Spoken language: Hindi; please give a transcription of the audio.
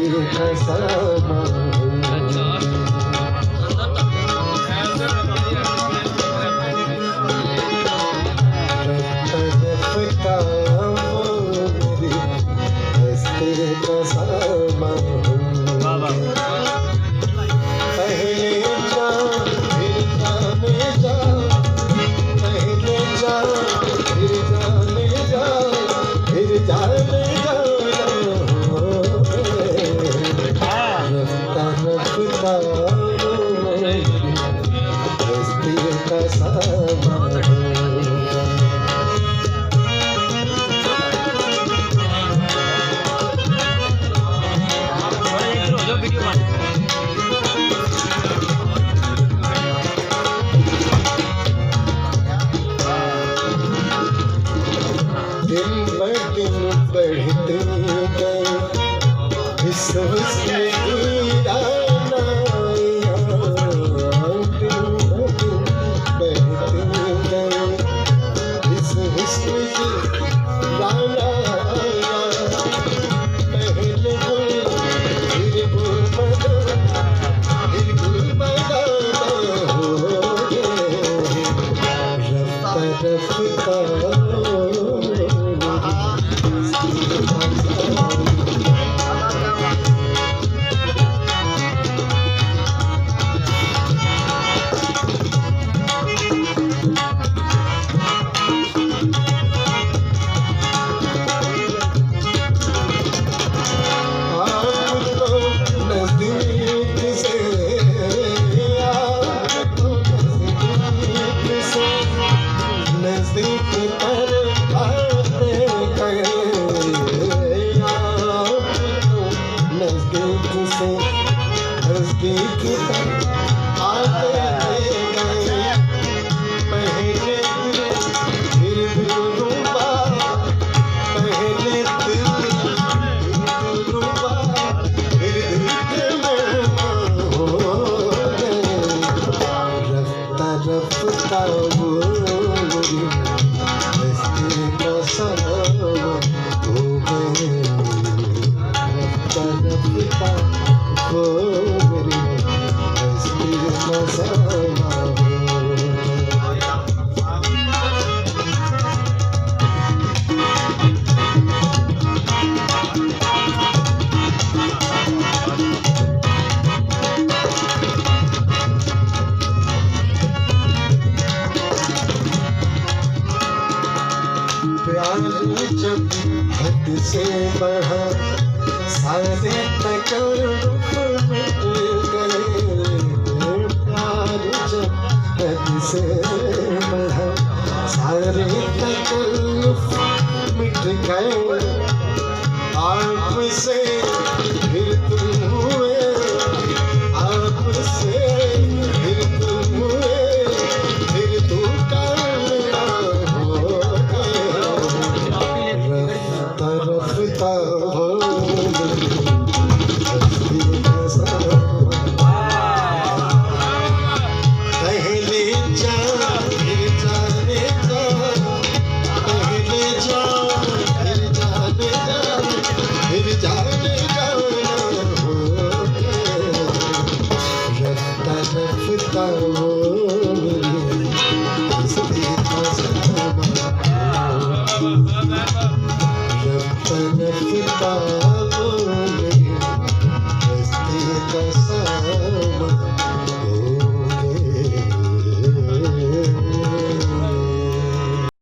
का सामा बढ़ते गए इस हुस्न की रानाइयाँ बढ़ते गए इस हुस्न की रानाइयाँ पहले गुल फिर गुलबदन हो गए रफ्ता रफ्ता जब हद से बढ़ा सारे तकल्लुफ़ मिट गए प्यार जब हद से बढ़ा सारे तकल्लुफ़ मिट गए आपसे फिर तुम हुए आपसे फिर तुम हुए फिर तू कामना हो रफ्ता हो पहले जा फिर जाने जा पहले जा फिर जाने जा फिर जाने जाना हो रफ्ता रफ्ता हो रफ्ता